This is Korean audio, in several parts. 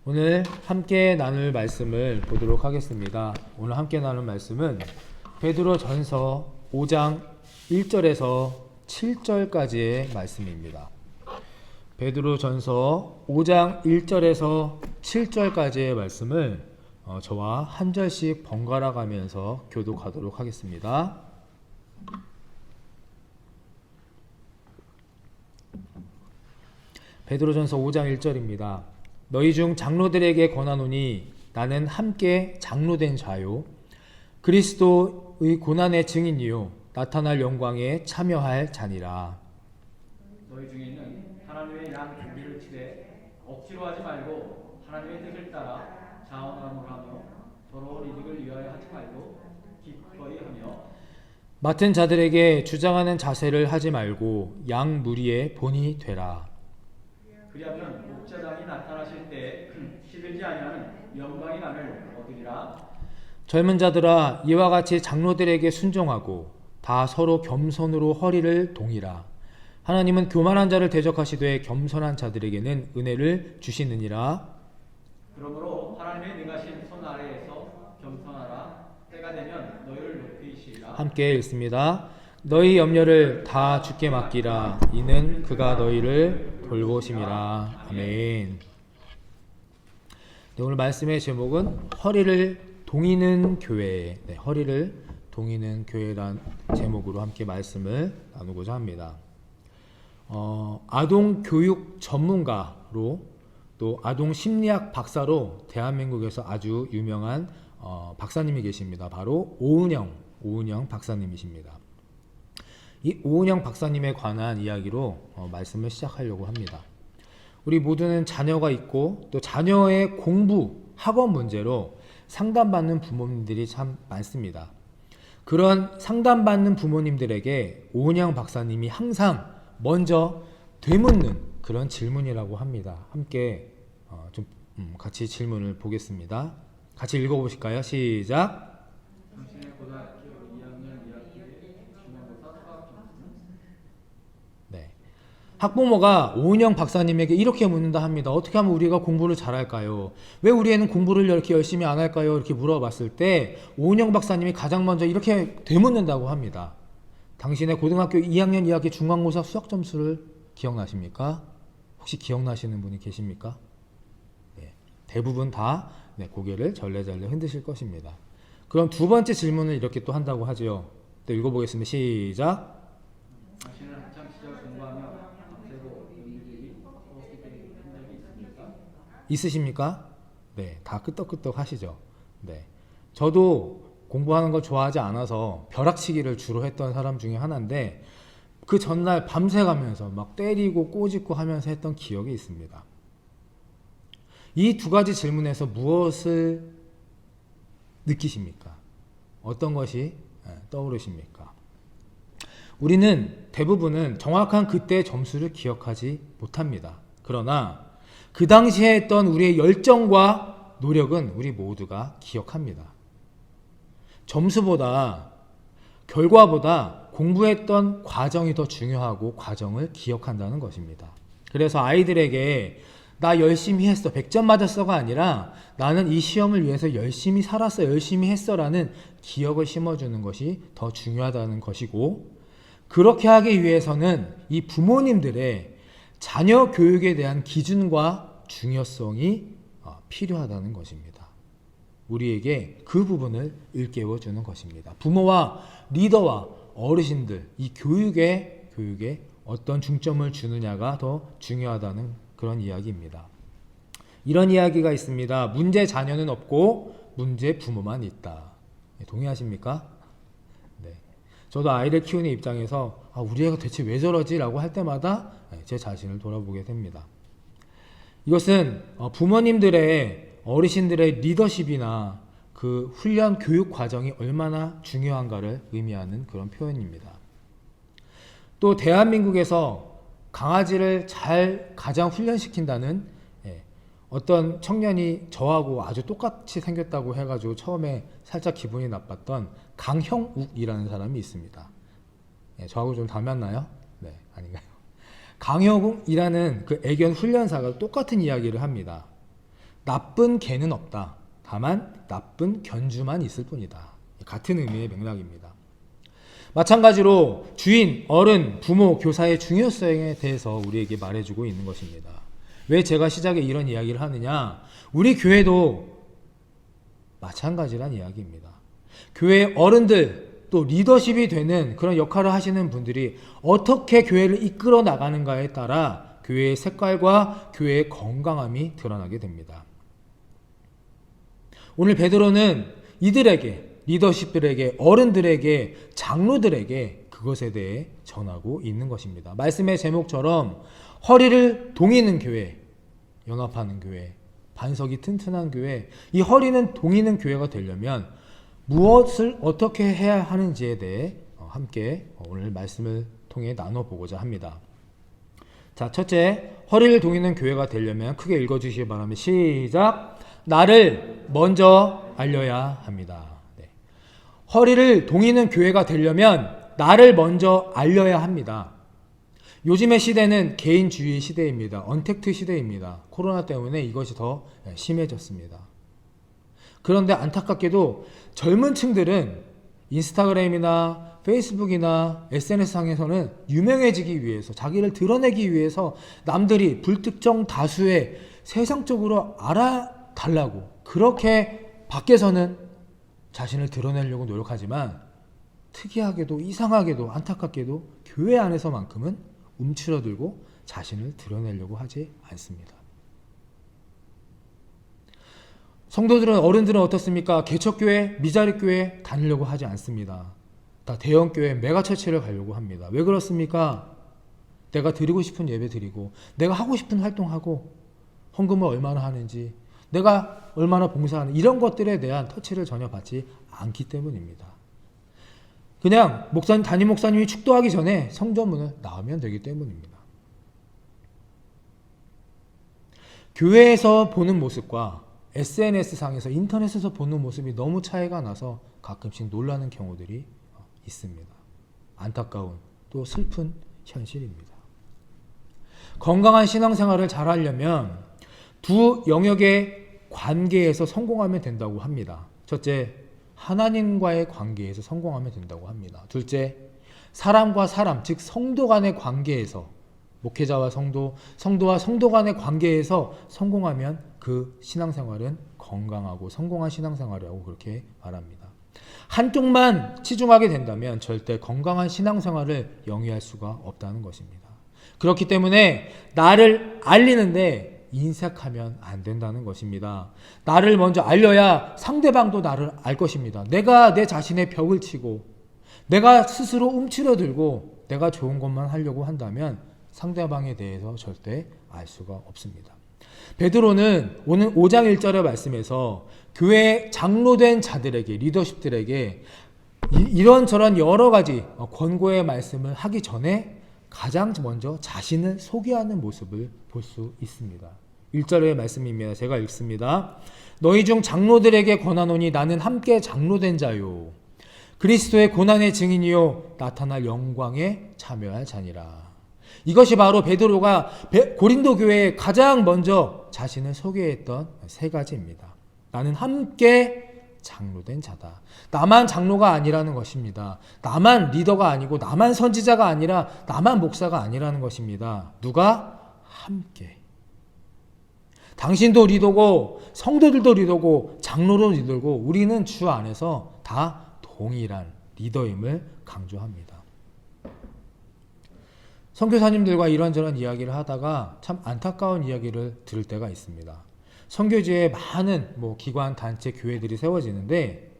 오늘 함께 나눌 말씀을 보도록 하겠습니다. 오늘 함께 나눌 말씀은 베드로전서 5장 1절에서 7절까지의 말씀입니다. 베드로전서 5장 1절에서 7절까지의 말씀을 저와 한 절씩 번갈아 가면서 교독하도록 하겠습니다. 베드로전서 5장 1절입니다. 너희 중 장로들에게 권하노니 나는 함께 장로된 자요 그리스도의 고난의 증인이요 나타날 영광에 참여할 자니라. 너희 중에 있는 하나님의 양 준비를 치되 억지로 하지 말고 하나님의 뜻을 따라 자원함을 하며 서로 이익을 위하여 하지 말고 기꺼이 하며 맡은 자들에게 주장하는 자세를 하지 말고 양 무리의 본이 되라. 그리하면 목자장이 나타나실 때 시들지 아니하는 영광이 남을 얻으리라. 젊은 자들아 이와 같이 장로들에게 순종하고 다 서로 겸손으로 허리를 동이라. 하나님은 교만한 자를 대적하시되 겸손한 자들에게는 은혜를 주시느니라. 그러므로 하나님의 능하신 손 아래에서 겸손하라. 때가 되면 너희를 높이시리라. 함께 읽습니다. 너희 염려를 다 주께 맡기라. 이는 그가 너희를 돌보심이라. 아멘. 네, 오늘 말씀의 제목은 허리를 동이는 교회. 네, 허리를 동이는 교회란 제목으로 함께 말씀을 나누고자 합니다. 아동 교육 전문가로 또 아동 심리학 박사로 대한민국에서 아주 유명한 박사님이 계십니다. 바로 오은영 박사님이십니다. 이 오은영 박사님에 관한 이야기로 말씀을 시작하려고 합니다. 우리 모두는 자녀가 있고 또 자녀의 공부, 학업 문제로 상담받는 부모님들이 참 많습니다. 그런 상담받는 부모님들에게 오은영 박사님이 항상 먼저 되묻는 그런 질문이라고 합니다. 함께 같이 질문을 보겠습니다. 같이 읽어보실까요? 시작. 당신의 고등학교 2학년 2학기 중간고사 수학 점수는? 네. 학부모가 오은영 박사님에게 이렇게 묻는다 합니다. 어떻게 하면 우리가 공부를 잘할까요? 왜 우리 애는 공부를 이렇게 열심히 안 할까요? 이렇게 물어봤을 때 오은영 박사님이 가장 먼저 이렇게 되묻는다고 합니다. 당신의 고등학교 2학년 2학기 중간고사 수학 점수를 기억나십니까? 혹시 기억나시는 분이 계십니까? 네. 대부분 다 고개를 절레절레 흔드실 것입니다. 그럼 두 번째 질문을 이렇게 또 한다고 하죠. 또 읽어보겠습니다. 시작. 당신은 학창 시절 공부하며 밤새고 연필이 소스틱 한 적이 있습니까? 있으십니까? 네, 다 끄떡끄떡 하시죠. 네, 저도 공부하는 걸 좋아하지 않아서 벼락치기를 주로 했던 사람 중에 하나인데 그 전날 밤새 가면서 막 때리고 꼬집고 하면서 했던 기억이 있습니다. 이 두 가지 질문에서 무엇을 느끼십니까? 어떤 것이 떠오르십니까? 우리는 대부분은 정확한 그때의 점수를 기억하지 못합니다. 그러나 그 당시에 했던 우리의 열정과 노력은 우리 모두가 기억합니다. 점수보다 결과보다 공부했던 과정이 더 중요하고 과정을 기억한다는 것입니다. 그래서 아이들에게 나 열심히 했어, 100점 맞았어가 아니라 나는 이 시험을 위해서 열심히 살았어, 열심히 했어 라는 기억을 심어주는 것이 더 중요하다는 것이고, 그렇게 하기 위해서는 이 부모님들의 자녀 교육에 대한 기준과 중요성이 필요하다는 것입니다. 우리에게 그 부분을 일깨워주는 것입니다. 부모와 리더와 어르신들, 이 교육에 어떤 중점을 주느냐가 더 중요하다는 그런 이야기입니다. 이런 이야기가 있습니다. 문제 자녀는 없고 문제 부모만 있다. 동의하십니까? 네. 저도 아이를 키우는 입장에서 우리 애가 대체 왜 저러지? 라고 할 때마다 제 자신을 돌아보게 됩니다. 이것은 부모님들의 어르신들의 리더십이나 그 훈련 교육 과정이 얼마나 중요한가를 의미하는 그런 표현입니다. 또 대한민국에서 강아지를 잘 가장 훈련시킨다는 어떤 청년이 저하고 아주 똑같이 생겼다고 해가지고 처음에 살짝 기분이 나빴던 강형욱이라는 사람이 있습니다. 저하고 좀 닮았나요? 네, 아닌가요? 강형욱이라는 그 애견 훈련사가 똑같은 이야기를 합니다. 나쁜 개는 없다. 다만 나쁜 견주만 있을 뿐이다. 같은 의미의 맥락입니다. 마찬가지로 주인, 어른, 부모, 교사의 중요성에 대해서 우리에게 말해주고 있는 것입니다. 왜 제가 시작에 이런 이야기를 하느냐? 우리 교회도 마찬가지란 이야기입니다. 교회 어른들, 또 리더십이 되는 그런 역할을 하시는 분들이 어떻게 교회를 이끌어 나가는가에 따라 교회의 색깔과 교회의 건강함이 드러나게 됩니다. 오늘 베드로는 이들에게, 리더십들에게, 어른들에게, 장로들에게 그것에 대해 전하고 있는 것입니다. 말씀의 제목처럼 허리를 동이는 교회, 연합하는 교회, 반석이 튼튼한 교회, 이 허리는 동이는 교회가 되려면 무엇을 어떻게 해야 하는지에 대해 함께 오늘 말씀을 통해 나눠보고자 합니다. 자, 첫째, 허리를 동이는 교회가 되려면 크게 읽어주시기 바랍니다. 시작! 나를 먼저 알려야 합니다. 네. 허리를 동이는 교회가 되려면 나를 먼저 알려야 합니다. 요즘의 시대는 개인주의 시대입니다. 언택트 시대입니다. 코로나 때문에 이것이 더 심해졌습니다. 그런데 안타깝게도 젊은 층들은 인스타그램이나 페이스북이나 SNS상에서는 유명해지기 위해서, 자기를 드러내기 위해서 남들이 불특정 다수의 세상적으로 알아달라고 그렇게 밖에서는 자신을 드러내려고 노력하지만 특이하게도, 이상하게도, 안타깝게도 교회 안에서만큼은 움츠러들고 자신을 드러내려고 하지 않습니다. 성도들은, 어른들은 어떻습니까? 개척교회, 미자립교회 다니려고 하지 않습니다. 다 대형교회, 메가처치를 가려고 합니다. 왜 그렇습니까? 내가 드리고 싶은 예배 드리고, 내가 하고 싶은 활동하고, 헌금을 얼마나 하는지, 내가 얼마나 봉사하는, 이런 것들에 대한 터치를 전혀 받지 않기 때문입니다. 그냥 담임 목사님이 축도하기 전에 성전문을 나오면 되기 때문입니다. 교회에서 보는 모습과 SNS상에서, 인터넷에서 보는 모습이 너무 차이가 나서 가끔씩 놀라는 경우들이 있습니다. 안타까운, 또 슬픈 현실입니다. 건강한 신앙생활을 잘 하려면 두 영역의 관계에서 성공하면 된다고 합니다. 첫째, 하나님과의 관계에서 성공하면 된다고 합니다. 둘째, 사람과 사람, 즉 성도 간의 관계에서, 목회자와 성도, 성도와 성도 간의 관계에서 성공하면 그 신앙생활은 건강하고 성공한 신앙생활이라고 그렇게 말합니다. 한쪽만 치중하게 된다면 절대 건강한 신앙생활을 영위할 수가 없다는 것입니다. 그렇기 때문에 나를 알리는데 인색하면 안 된다는 것입니다. 나를 먼저 알려야 상대방도 나를 알 것입니다. 내가 내 자신의 벽을 치고 내가 스스로 움츠러들고 내가 좋은 것만 하려고 한다면 상대방에 대해서 절대 알 수가 없습니다. 베드로는 오늘 5장 1절의 말씀에서 교회 장로된 자들에게, 리더십들에게 이런저런 여러 가지 권고의 말씀을 하기 전에 가장 먼저 자신을 소개하는 모습을 볼 수 있습니다. 1절의 말씀입니다. 제가 읽습니다. 너희 중 장로들에게 권하노니 나는 함께 장로된 자요, 그리스도의 고난의 증인이요 나타날 영광에 참여할 자니라. 이것이 바로 베드로가 고린도 교회에 가장 먼저 자신을 소개했던 세 가지입니다. 나는 함께 장로된 자다. 나만 장로가 아니라는 것입니다. 나만 리더가 아니고 나만 선지자가 아니라 나만 목사가 아니라는 것입니다. 누가? 함께. 당신도 리더고 성도들도 리더고 장로도 리더고 우리는 주 안에서 다 동일한 리더임을 강조합니다. 선교사님들과 이런저런 이야기를 하다가 참 안타까운 이야기를 들을 때가 있습니다. 선교지에 많은 기관, 단체, 교회들이 세워지는데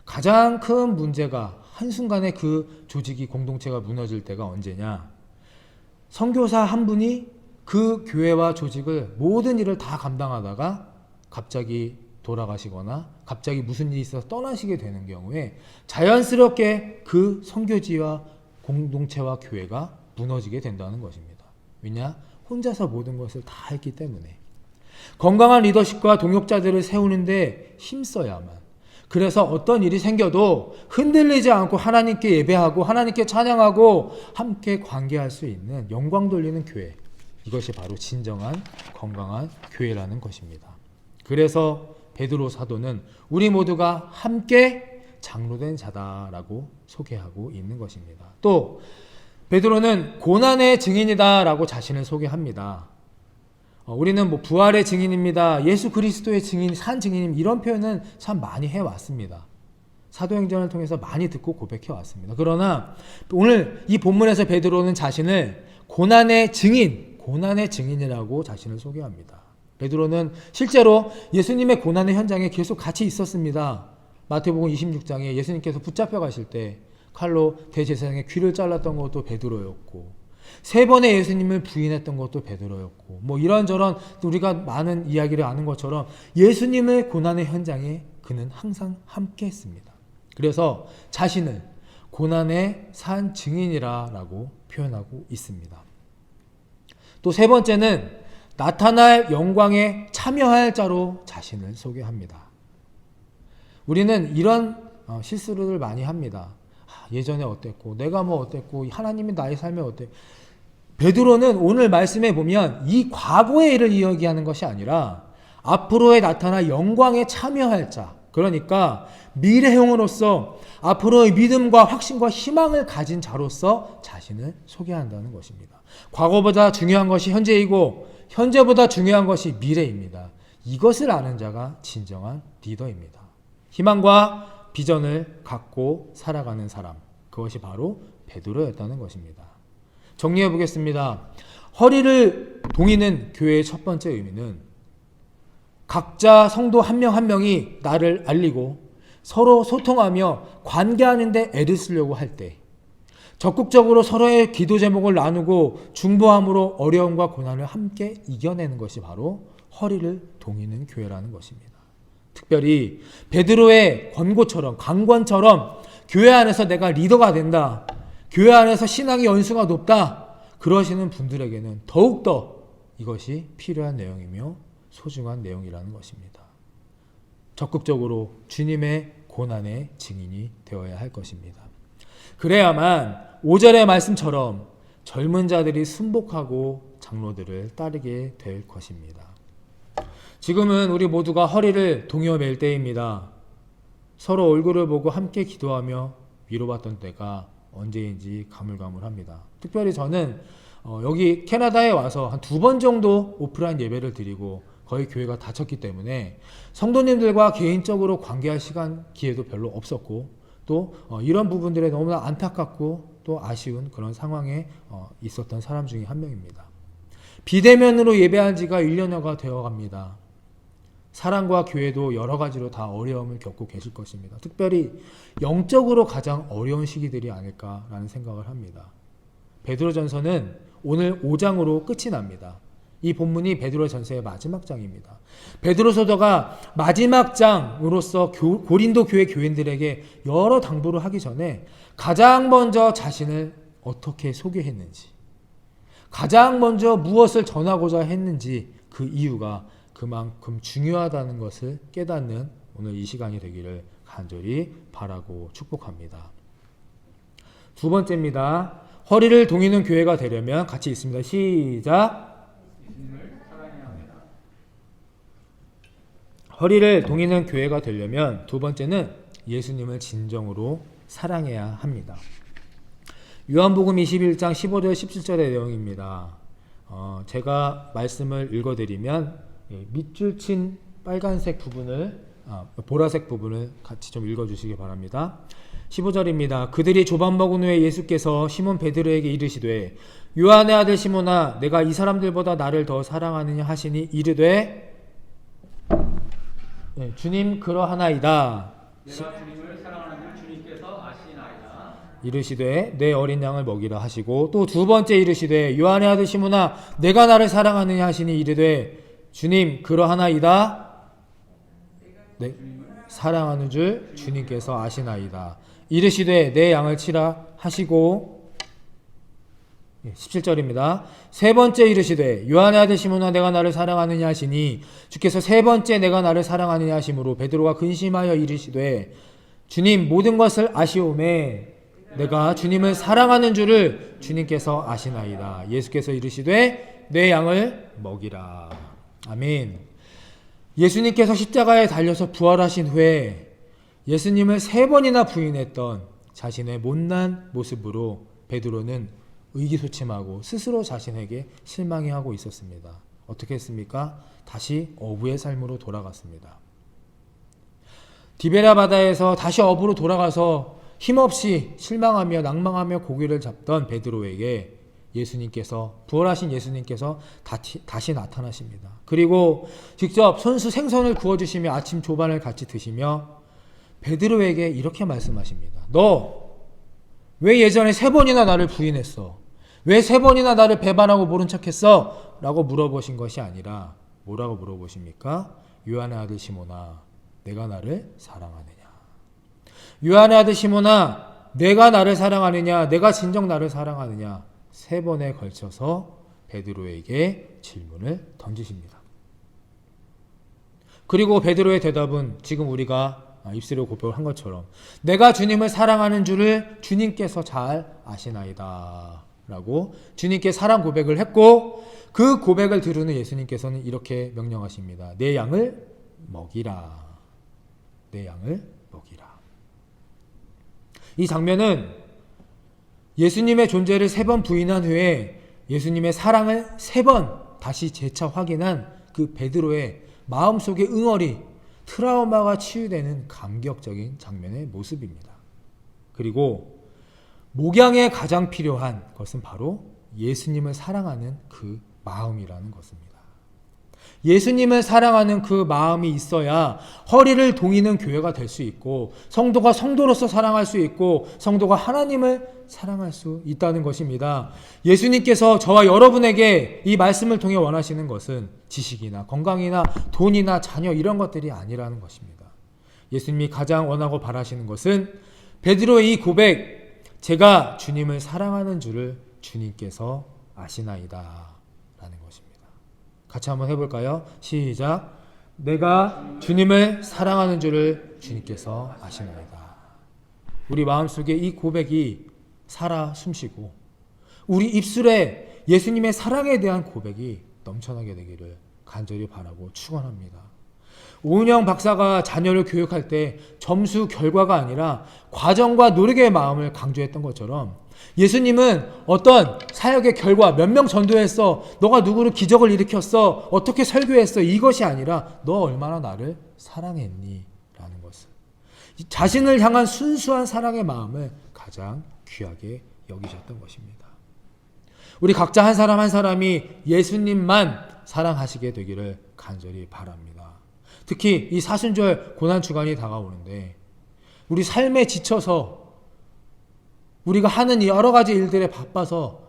가장 큰 문제가 한순간에 그 조직이, 공동체가 무너질 때가 언제냐? 선교사 한 분이 그 교회와 조직을 모든 일을 다 감당하다가 갑자기 돌아가시거나 갑자기 무슨 일이 있어서 떠나시게 되는 경우에 자연스럽게 그 선교지와 공동체와 교회가 무너지게 된다는 것입니다. 왜냐? 혼자서 모든 것을 다 했기 때문에. 건강한 리더십과 동역자들을 세우는데 힘써야만, 그래서 어떤 일이 생겨도 흔들리지 않고 하나님께 예배하고 하나님께 찬양하고 함께 관계할 수 있는 영광 돌리는 교회, 이것이 바로 진정한 건강한 교회라는 것입니다. 그래서 베드로 사도는 우리 모두가 함께 장로된 자다라고 소개하고 있는 것입니다. 또 베드로는 고난의 증인이다라고 자신을 소개합니다. 우리는 뭐 부활의 증인입니다. 예수 그리스도의 증인, 산 증인입니다. 이런 표현은 참 많이 해왔습니다. 사도행전을 통해서 많이 듣고 고백해 왔습니다. 그러나 오늘 이 본문에서 베드로는 자신을 고난의 증인이라고 자신을 소개합니다. 베드로는 실제로 예수님의 고난의 현장에 계속 같이 있었습니다. 마태복음 26장에 예수님께서 붙잡혀 가실 때 칼로 대제사장의 귀를 잘랐던 것도 베드로였고, 3번의 예수님을 부인했던 것도 베드로였고, 뭐 이런저런 우리가 많은 이야기를 아는 것처럼 예수님의 고난의 현장에 그는 항상 함께 했습니다. 그래서 자신을 고난의 산 증인이라고 표현하고 있습니다. 또 3번째는 나타날 영광에 참여할 자로 자신을 소개합니다. 우리는 이런 실수를 많이 합니다. 예전에 어땠고, 내가 뭐 어땠고, 하나님이 나의 삶에 어때. 베드로는 오늘 말씀에 보면 이 과거의 일을 이야기하는 것이 아니라 앞으로에 나타날 영광에 참여할 자, 그러니까 미래형으로서 앞으로의 믿음과 확신과 희망을 가진 자로서 자신을 소개한다는 것입니다. 과거보다 중요한 것이 현재이고 현재보다 중요한 것이 미래입니다. 이것을 아는 자가 진정한 리더입니다. 희망과 비전을 갖고 살아가는 사람, 그것이 바로 베드로였다는 것입니다. 정리해 보겠습니다. 허리를 동이는 교회의 첫 번째 의미는 각자 성도 한 명 한 명이 나를 알리고 서로 소통하며 관계하는 데 애를 쓰려고 할 때, 적극적으로 서로의 기도 제목을 나누고 중보함으로 어려움과 고난을 함께 이겨내는 것이 바로 허리를 동이는 교회라는 것입니다. 특별히 베드로의 권고처럼, 강권처럼 교회 안에서 내가 리더가 된다, 교회 안에서 신앙의 연수가 높다, 그러시는 분들에게는 더욱더 이것이 필요한 내용이며 소중한 내용이라는 것입니다. 적극적으로 주님의 고난의 증인이 되어야 할 것입니다. 그래야만 5절의 말씀처럼 젊은 자들이 순복하고 장로들을 따르게 될 것입니다. 지금은 우리 모두가 허리를 동여 맬 때입니다. 서로 얼굴을 보고 함께 기도하며 위로받던 때가 언제인지 가물가물합니다. 특별히 저는 여기 캐나다에 와서 한 2번 정도 오프라인 예배를 드리고 거의 교회가 닫혔기 때문에 성도님들과 개인적으로 관계할 시간, 기회도 별로 없었고, 또 이런 부분들에 너무나 안타깝고 또 아쉬운 그런 상황에 있었던 사람 중에 한 명입니다. 비대면으로 예배한 지가 1년여가 되어갑니다. 사랑과 교회도 여러 가지로 다 어려움을 겪고 계실 것입니다. 특별히 영적으로 가장 어려운 시기들이 아닐까라는 생각을 합니다. 베드로전서는 오늘 5장으로 끝이 납니다. 이 본문이 베드로전서의 마지막 장입니다. 베드로서도가 마지막 장으로서 고린도 교회 교인들에게 여러 당부를 하기 전에 가장 먼저 자신을 어떻게 소개했는지, 가장 먼저 무엇을 전하고자 했는지, 그 이유가 그만큼 중요하다는 것을 깨닫는 오늘 이 시간이 되기를 간절히 바라고 축복합니다. 2번째입니다. 허리를 동이는 교회가 되려면 같이 있습니다. 시작. 예수님을 사랑해야 합니다. 허리를 동이는 교회가 되려면 2번째는 예수님을 진정으로 사랑해야 합니다. 요한복음 21장 15절 17절의 내용입니다. 제가 말씀을 읽어드리면 밑줄 친 빨간색 부분을, 보라색 부분을 같이 좀 읽어주시기 바랍니다. 15절입니다. 그들이 조반 먹은 후에 예수께서 시몬 베드로에게 이르시되 요한의 아들 시몬아, 내가 이 사람들보다 나를 더 사랑하느냐 하시니 이르되 주님 그러하나이다. 내가 주님을 사랑하는 줄 주님께서 아시나이다. 이르시되 내 어린 양을 먹이라 하시고, 또 2번째 이르시되 요한의 아들 시몬아, 내가 나를 사랑하느냐 하시니 이르되 주님 그러하나이다. 네, 사랑하는 줄 주님께서 아시나이다. 이르시되 내 양을 치라 하시고, 17절입니다. 3번째 이르시되 요한의 아들 시몬아, 내가 나를 사랑하느냐 하시니 주께서 3번째 내가 나를 사랑하느냐 하심으로 베드로가 근심하여 이르시되 주님 모든 것을 아시오매 내가 주님을 사랑하는 줄을 주님께서 아시나이다. 예수께서 이르시되 내 양을 먹이라. 아멘. 예수님께서 십자가에 달려서 부활하신 후에 예수님을 3번이나 부인했던 자신의 못난 모습으로 베드로는 의기소침하고 스스로 자신에게 실망해하고 있었습니다. 어떻게 했습니까? 다시 어부의 삶으로 돌아갔습니다. 디베랴 바다에서 다시 어부로 돌아가서 힘없이 실망하며 낭망하며 고기를 잡던 베드로에게 부활하신 예수님께서 다시 나타나십니다. 그리고 직접 손수 생선을 구워주시며 아침 조반을 같이 드시며 베드로에게 이렇게 말씀하십니다. 너 왜 예전에 3번이나 나를 부인했어? 왜 3번이나 나를 배반하고 모른 척했어? 라고 물어보신 것이 아니라 뭐라고 물어보십니까? 요한의 아들 시몬아, 내가 나를 사랑하느냐? 요한의 아들 시몬아, 내가 나를 사랑하느냐? 내가 진정 나를 사랑하느냐? 3번에 걸쳐서 베드로에게 질문을 던지십니다. 그리고 베드로의 대답은 지금 우리가 입술로 고백을 한 것처럼 내가 주님을 사랑하는 줄을 주님께서 잘 아시나이다 라고 주님께 사랑 고백을 했고, 그 고백을 들으는 예수님께서는 이렇게 명령하십니다. 내 양을 먹이라. 내 양을 먹이라. 이 장면은 예수님의 존재를 3번 부인한 후에 예수님의 사랑을 3번 다시 재차 확인한 그 베드로의 마음속의 응어리, 트라우마가 치유되는 감격적인 장면의 모습입니다. 그리고 목양에 가장 필요한 것은 바로 예수님을 사랑하는 그 마음이라는 것입니다. 예수님을 사랑하는 그 마음이 있어야 허리를 동이는 교회가 될 수 있고, 성도가 성도로서 사랑할 수 있고, 성도가 하나님을 사랑할 수 있다는 것입니다. 예수님께서 저와 여러분에게 이 말씀을 통해 원하시는 것은 지식이나 건강이나 돈이나 자녀 이런 것들이 아니라는 것입니다. 예수님이 가장 원하고 바라시는 것은 베드로의 이 고백, 제가 주님을 사랑하는 줄을 주님께서 아시나이다 라는 것입니다. 같이 한번 해볼까요? 시작. 내가 주님을 사랑하는 줄을 주님께서 아시나이다. 우리 마음속에 이 고백이 살아 숨쉬고 우리 입술에 예수님의 사랑에 대한 고백이 넘쳐나게 되기를 간절히 바라고 축원합니다. 오은영 박사가 자녀를 교육할 때 점수 결과가 아니라 과정과 노력의 마음을 강조했던 것처럼, 예수님은 어떤 사역의 결과, 몇 명 전도했어, 너가 누구를 기적을 일으켰어, 어떻게 설교했어, 이것이 아니라 너 얼마나 나를 사랑했니? 라는 것을, 자신을 향한 순수한 사랑의 마음을 가장 귀하게 여기셨던 것입니다. 우리 각자 한 사람 한 사람이 예수님만 사랑하시게 되기를 간절히 바랍니다. 특히 이 사순절 고난주간이 다가오는데 우리 삶에 지쳐서 우리가 하는 이 여러 가지 일들에 바빠서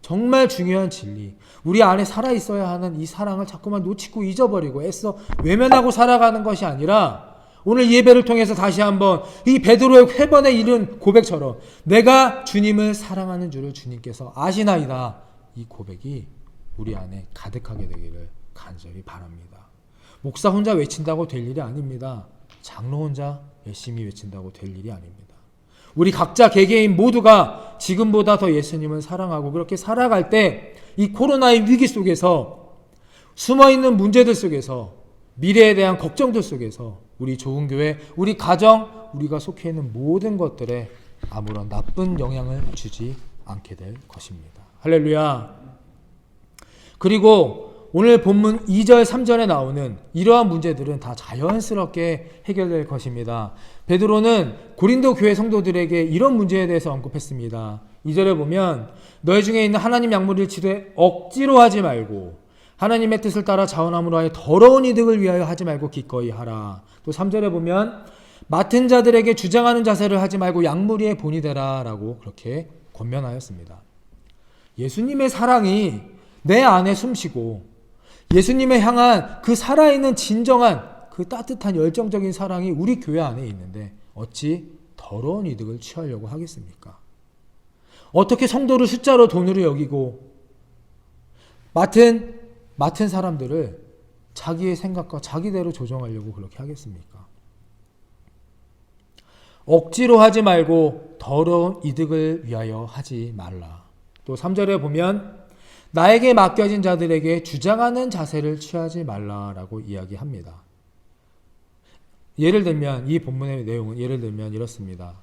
정말 중요한 진리, 우리 안에 살아있어야 하는 이 사랑을 자꾸만 놓치고 잊어버리고 애써 외면하고 살아가는 것이 아니라, 오늘 예배를 통해서 다시 한번 이 베드로의 회번에 이른 고백처럼 내가 주님을 사랑하는 줄을 주님께서 아시나이다, 이 고백이 우리 안에 가득하게 되기를 간절히 바랍니다. 목사 혼자 외친다고 될 일이 아닙니다. 장로 혼자 열심히 외친다고 될 일이 아닙니다. 우리 각자 개개인 모두가 지금보다 더 예수님을 사랑하고 그렇게 살아갈 때 이 코로나의 위기 속에서, 숨어있는 문제들 속에서, 미래에 대한 걱정들 속에서 우리 좋은 교회, 우리 가정, 우리가 속해 있는 모든 것들에 아무런 나쁜 영향을 주지 않게 될 것입니다. 할렐루야. 그리고 오늘 본문 2절 3절에 나오는 이러한 문제들은 다 자연스럽게 해결될 것입니다. 베드로는 고린도 교회 성도들에게 이런 문제에 대해서 언급했습니다. 2절에 보면 너희 중에 있는 하나님 약물을 치되 억지로 하지 말고 하나님의 뜻을 따라 자원함으로 하여 더러운 이득을 위하여 하지 말고 기꺼이 하라. 또 3절에 보면 맡은 자들에게 주장하는 자세를 하지 말고 약물이의 본이 되라 라고 그렇게 권면하였습니다. 예수님의 사랑이 내 안에 숨쉬고 예수님을 향한 그 살아있는 진정한 그 따뜻한 열정적인 사랑이 우리 교회 안에 있는데 어찌 더러운 이득을 취하려고 하겠습니까? 어떻게 성도를 숫자로 돈으로 여기고 맡은 사람들을 자기의 생각과 자기대로 조정하려고 그렇게 하겠습니까? 억지로 하지 말고 더러운 이득을 위하여 하지 말라. 또 3절에 보면 나에게 맡겨진 자들에게 주장하는 자세를 취하지 말라라고 이야기합니다. 예를 들면 이 본문의 내용은 예를 들면 이렇습니다.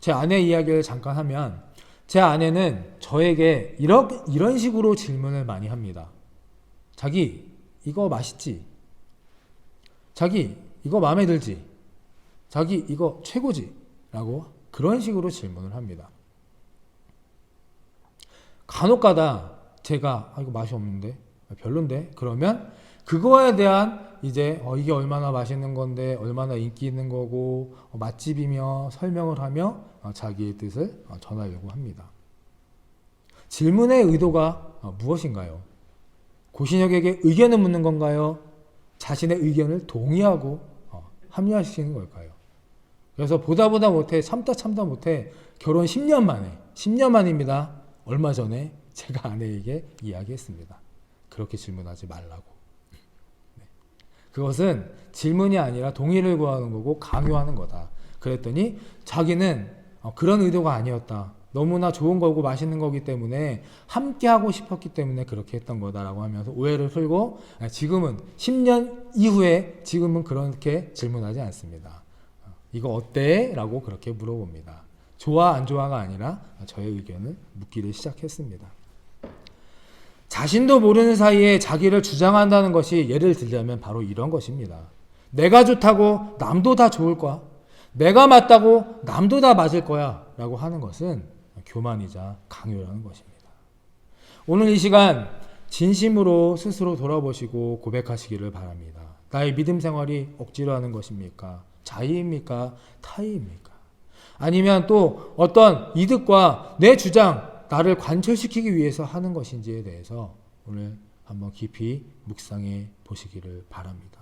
제 아내 이야기를 잠깐 하면 제 아내는 저에게 이런 식으로 질문을 많이 합니다. 자기 이거 맛있지? 자기 이거 마음에 들지? 자기 이거 최고지? 라고 그런 식으로 질문을 합니다. 간혹가다 제가 이거 맛이 없는데 별론데 그러면 그거에 대한 이제 이게 얼마나 맛있는 건데 얼마나 인기 있는 거고 맛집이며 설명을 하며 자기의 뜻을 전하려고 합니다. 질문의 의도가 무엇인가요? 고신혁에게 의견을 묻는 건가요? 자신의 의견을 동의하고 합리화시키는 걸까요? 그래서 보다 못해 참다 못해 결혼 10년 만입니다. 얼마 전에 제가 아내에게 이야기했습니다. 그렇게 질문하지 말라고. 네. 그것은 질문이 아니라 동의를 구하는 거고 강요하는 거다. 그랬더니 자기는 그런 의도가 아니었다. 너무나 좋은 거고 맛있는 거기 때문에 함께 하고 싶었기 때문에 그렇게 했던 거다라고 하면서 오해를 풀고 지금은 10년 이후에 지금은 그렇게 질문하지 않습니다. 이거 어때? 라고 그렇게 물어봅니다. 좋아 안 좋아가 아니라 저의 의견을 묻기를 시작했습니다. 자신도 모르는 사이에 자기를 주장한다는 것이 예를 들자면 바로 이런 것입니다. 내가 좋다고 남도 다 좋을 거야. 내가 맞다고 남도 다 맞을 거야. 라고 하는 것은 교만이자 강요라는 것입니다. 오늘 이 시간 진심으로 스스로 돌아보시고 고백하시기를 바랍니다. 나의 믿음 생활이 억지로 하는 것입니까? 자의입니까? 타의입니까? 아니면 또 어떤 이득과 내 주장, 나를 관철시키기 위해서 하는 것인지에 대해서 오늘 한번 깊이 묵상해 보시기를 바랍니다.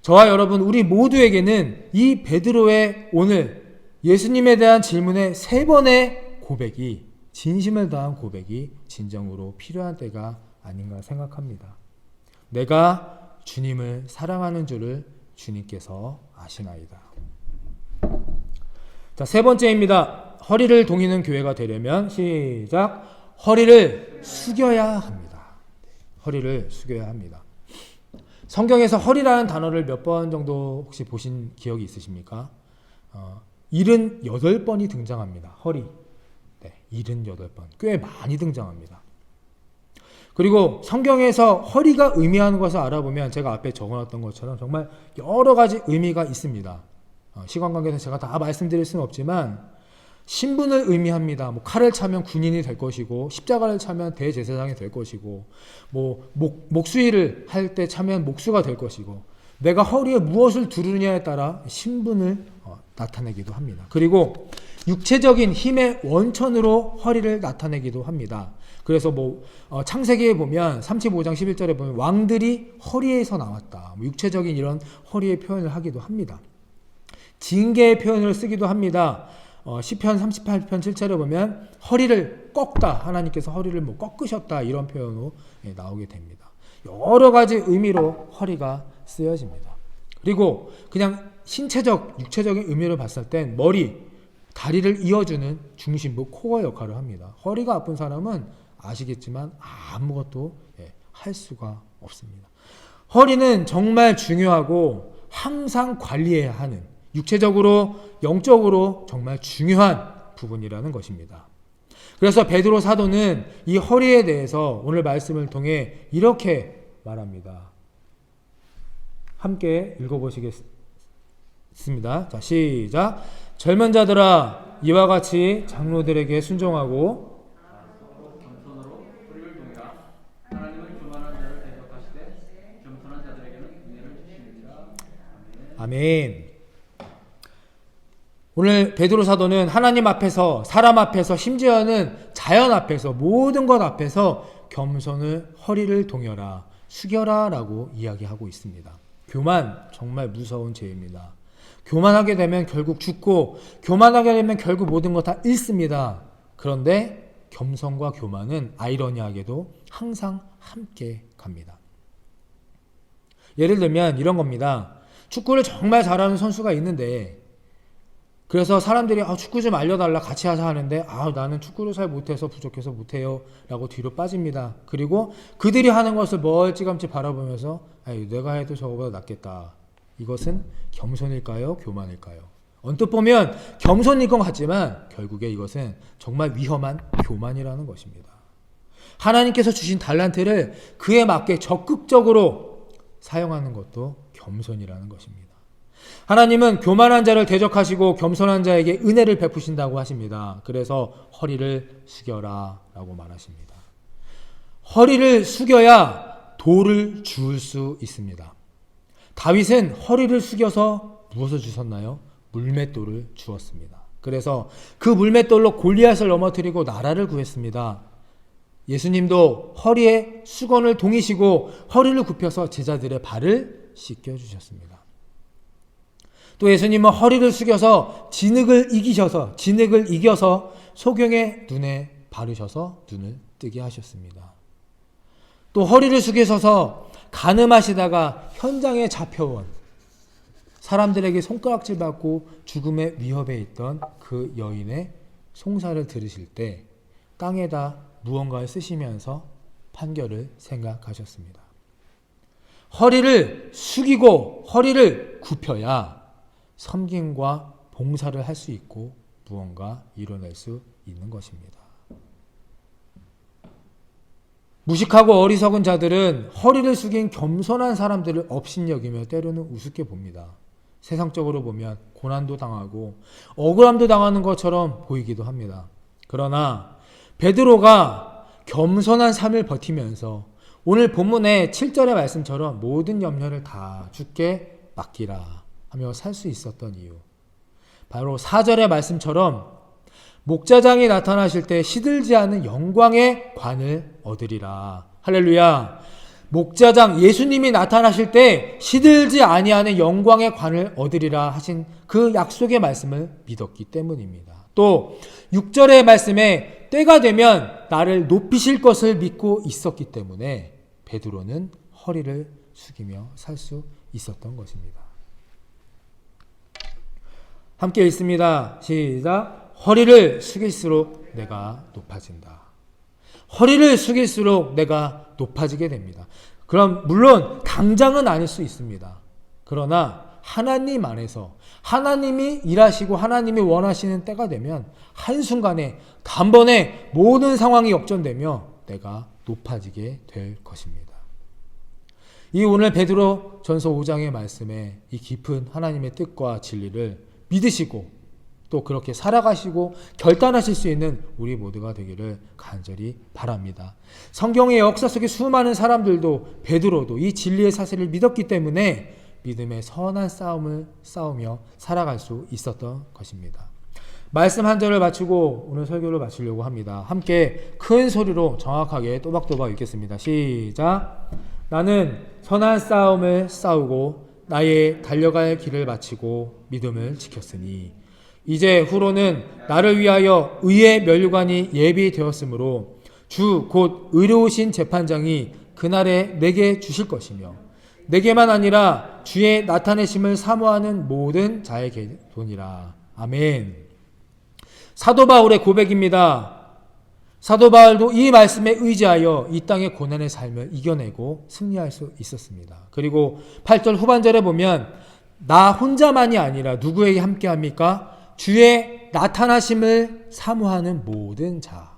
저와 여러분 우리 모두에게는 이 베드로의 오늘 예수님에 대한 질문의 3번의 고백이 진심을 다한 고백이 진정으로 필요한 때가 아닌가 생각합니다. 내가 주님을 사랑하는 줄을 주님께서 아시나이다. 자, 3번째입니다. 허리를 동이는 교회가 되려면 시작. 허리를 숙여야 합니다. 허리를 숙여야 합니다. 성경에서 허리라는 단어를 몇 번 정도 혹시 보신 기억이 있으십니까? 78번이 등장합니다. 허리. 네, 78번. 꽤 많이 등장합니다. 그리고 성경에서 허리가 의미하는 것을 알아보면 제가 앞에 적어놨던 것처럼 정말 여러 가지 의미가 있습니다. 시간 관계에서 제가 다 말씀드릴 수는 없지만 신분을 의미합니다. 칼을 차면 군인이 될 것이고 십자가를 차면 대제사장이 될 것이고 목수일을 할 때 차면 목수가 될 것이고 내가 허리에 무엇을 두르느냐에 따라 신분을 나타내기도 합니다. 그리고 육체적인 힘의 원천으로 허리를 나타내기도 합니다. 그래서 창세기에 보면 35장 11절에 보면 왕들이 허리에서 나왔다. 육체적인 이런 허리의 표현을 하기도 합니다. 징계의 표현을 쓰기도 합니다. 시편 38편 7절에 보면 허리를 꺾다. 하나님께서 허리를 꺾으셨다. 이런 표현으로 나오게 됩니다. 여러 가지 의미로 허리가 쓰여집니다. 그리고 그냥 신체적, 육체적인 의미를 봤을 땐 머리, 다리를 이어주는 중심부, 코어 역할을 합니다. 허리가 아픈 사람은 아시겠지만 아무것도 할 수가 없습니다. 허리는 정말 중요하고 항상 관리해야 하는 육체적으로 영적으로 정말 중요한 부분이라는 것입니다. 그래서 베드로 사도는 이 허리에 대해서 오늘 말씀을 통해 이렇게 말합니다. 함께 읽어보시겠습니다. 자, 시작. 젊은 자들아 이와 같이 장로들에게 순종하고 겸손으로 허리를 동이라. 하나님은 교만한 자를 대적하시되 겸손한 자들에게는 은혜를 주시느니라. 아멘. 오늘 베드로 사도는 하나님 앞에서 사람 앞에서 심지어는 자연 앞에서 모든 것 앞에서 겸손을 허리를 동여라 숙여라 라고 이야기하고 있습니다. 교만 정말 무서운 죄입니다. 교만하게 되면 결국 죽고 교만하게 되면 결국 모든 것 다 잃습니다. 그런데 겸손과 교만은 아이러니하게도 항상 함께 갑니다. 예를 들면 이런 겁니다. 축구를 정말 잘하는 선수가 있는데 그래서 사람들이 축구 좀 알려달라 같이 하자 하는데 나는 축구를 잘 못해서 부족해서 못해요 라고 뒤로 빠집니다. 그리고 그들이 하는 것을 멀찌감치 바라보면서 내가 해도 저거보다 낫겠다 이것은 겸손일까요? 교만일까요? 언뜻 보면 겸손일 것 같지만 결국에 이것은 정말 위험한 교만이라는 것입니다. 하나님께서 주신 달란트를 그에 맞게 적극적으로 사용하는 것도 겸손이라는 것입니다. 하나님은 교만한 자를 대적하시고 겸손한 자에게 은혜를 베푸신다고 하십니다. 그래서 허리를 숙여라 라고 말하십니다. 허리를 숙여야 돌을 주울 수 있습니다. 다윗은 허리를 숙여서 무엇을 주셨나요? 물맷돌을 주었습니다. 그래서 그 물맷돌로 골리앗을 넘어뜨리고 나라를 구했습니다. 예수님도 허리에 수건을 동이시고 허리를 굽혀서 제자들의 발을 씻겨주셨습니다. 또 예수님은 허리를 숙여서 진흙을 이겨서 소경의 눈에 바르셔서 눈을 뜨게 하셨습니다. 또 허리를 숙이셔서 간음하시다가 현장에 잡혀온 사람들에게 손가락질 받고 죽음의 위협에 있던 그 여인의 송사를 들으실 때 땅에다 무언가를 쓰시면서 판결을 생각하셨습니다. 허리를 숙이고 허리를 굽혀야 섬김과 봉사를 할 수 있고 무언가 이뤄낼 수 있는 것입니다. 무식하고 어리석은 자들은 허리를 숙인 겸손한 사람들을 업신여기며 때로는 우습게 봅니다. 세상적으로 보면 고난도 당하고 억울함도 당하는 것처럼 보이기도 합니다. 그러나 베드로가 겸손한 삶을 버티면서 오늘 본문의 7절의 말씀처럼 모든 염려를 다 주께 맡기라 하며 살 수 있었던 이유, 바로 4절의 말씀처럼 목자장이 나타나실 때 시들지 않은 영광의 관을 얻으리라. 할렐루야. 목자장 예수님이 나타나실 때 시들지 아니하는 영광의 관을 얻으리라 하신 그 약속의 말씀을 믿었기 때문입니다. 또 6절의 말씀에 때가 되면 나를 높이실 것을 믿고 있었기 때문에 베드로는 허리를 숙이며 살 수 있었던 것입니다. 함께 읽습니다. 시작. 허리를 숙일수록 내가 높아진다. 허리를 숙일수록 내가 높아지게 됩니다. 그럼 물론 당장은 아닐 수 있습니다. 그러나 하나님 안에서 하나님이 일하시고 하나님이 원하시는 때가 되면 한순간에 단번에 모든 상황이 역전되며 내가 높아지게 될 것입니다. 이 오늘 베드로 전서 5장의 말씀에 이 깊은 하나님의 뜻과 진리를 믿으시고 또 그렇게 살아가시고 결단하실 수 있는 우리 모두가 되기를 간절히 바랍니다. 성경의 역사 속에 수많은 사람들도 베드로도 이 진리의 사실을 믿었기 때문에 믿음의 선한 싸움을 싸우며 살아갈 수 있었던 것입니다. 말씀 한 절을 마치고 오늘 설교를 마치려고 합니다. 함께 큰 소리로 정확하게 또박또박 읽겠습니다. 시작. 나는 선한 싸움을 싸우고 나의 달려갈 길을 마치고 믿음을 지켰으니 이제 후로는 나를 위하여 의의 면류관이 예비되었으므로 주 곧 의로우신 재판장이 그날에 내게 주실 것이며 내게만 아니라 주의 나타내심을 사모하는 모든 자에게 도니라. 아멘. 사도 바울의 고백입니다. 사도 바울도 이 말씀에 의지하여 이 땅의 고난의 삶을 이겨내고 승리할 수 있었습니다. 그리고 8절 후반절에 보면 나 혼자만이 아니라 누구에게 함께합니까? 주의 나타나심을 사모하는 모든 자,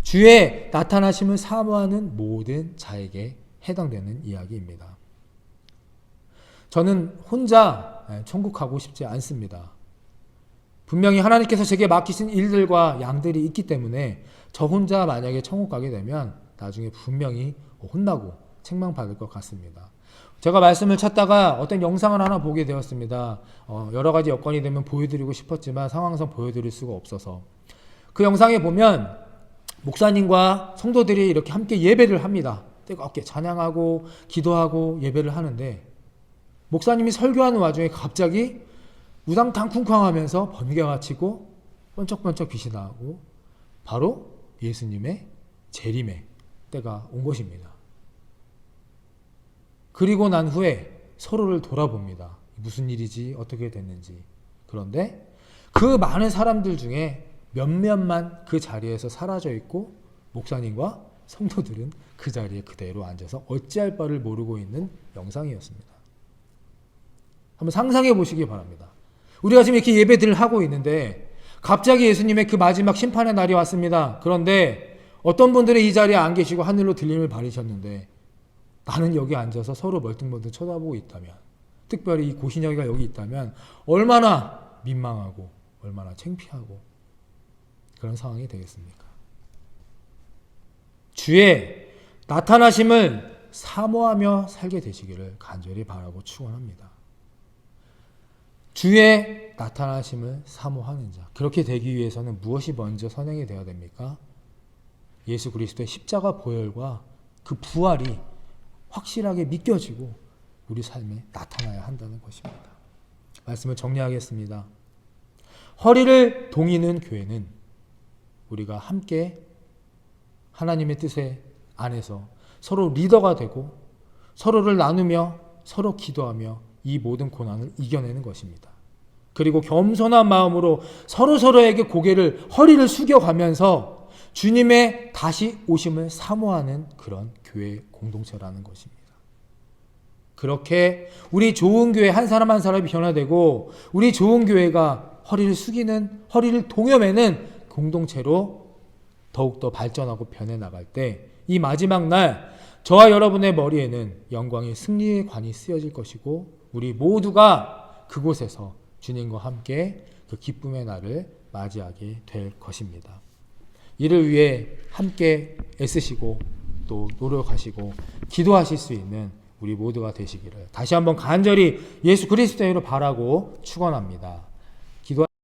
주의 나타나심을 사모하는 모든 자에게 해당되는 이야기입니다. 저는 혼자 천국 가고 싶지 않습니다. 분명히 하나님께서 제게 맡기신 일들과 양들이 있기 때문에 저 혼자 만약에 천국 가게 되면 나중에 분명히 혼나고 책망받을 것 같습니다. 제가 말씀을 찾다가 어떤 영상을 하나 보게 되었습니다. 여러 가지 여건이 되면 보여드리고 싶었지만 상황상 보여드릴 수가 없어서 그 영상에 보면 목사님과 성도들이 이렇게 함께 예배를 합니다. 뜨겁게 찬양하고 기도하고 예배를 하는데 목사님이 설교하는 와중에 갑자기 우당탕 쿵쾅 하면서 번개가 치고 번쩍번쩍 빛이 나고 바로 예수님의 재림의 때가 온 것입니다. 그리고 난 후에 서로를 돌아봅니다. 무슨 일이지? 어떻게 됐는지. 그런데 그 많은 사람들 중에 몇몇만 그 자리에서 사라져 있고 목사님과 성도들은 그 자리에 그대로 앉아서 어찌할 바를 모르고 있는 영상이었습니다. 한번 상상해 보시기 바랍니다. 우리가 지금 이렇게 예배들을 하고 있는데 갑자기 예수님의 그 마지막 심판의 날이 왔습니다. 그런데 어떤 분들은 이 자리에 안 계시고 하늘로 들림을 받으셨는데 나는 여기 앉아서 서로 멀뚱멀뚱 쳐다보고 있다면, 특별히 이 고신여기가 여기 있다면 얼마나 민망하고 얼마나 창피하고 그런 상황이 되겠습니까? 주의 나타나심을 사모하며 살게 되시기를 간절히 바라고 축원합니다. 주의 나타나심을 사모하는 자, 그렇게 되기 위해서는 무엇이 먼저 선행이 되어야 됩니까? 예수 그리스도의 십자가 보혈과 그 부활이 확실하게 믿겨지고 우리 삶에 나타나야 한다는 것입니다. 말씀을 정리하겠습니다. 허리를 동이는 교회는 우리가 함께 하나님의 뜻에 안에서 서로 리더가 되고 서로를 나누며 서로 기도하며 이 모든 고난을 이겨내는 것입니다. 그리고 겸손한 마음으로 서로에게 허리를 숙여가면서 주님의 다시 오심을 사모하는 그런 교회 공동체라는 것입니다. 그렇게 우리 좋은 교회 한 사람 한 사람이 변화되고 우리 좋은 교회가 허리를 동여매는 공동체로 더욱더 발전하고 변해나갈 때 이 마지막 날 저와 여러분의 머리에는 영광의 승리의 관이 쓰여질 것이고 우리 모두가 그곳에서 주님과 함께 그 기쁨의 날을 맞이하게 될 것입니다. 이를 위해 함께 애쓰시고 또 노력하시고 기도하실 수 있는 우리 모두가 되시기를 다시 한번 간절히 예수 그리스도의 이름으로 바라고 축원합니다.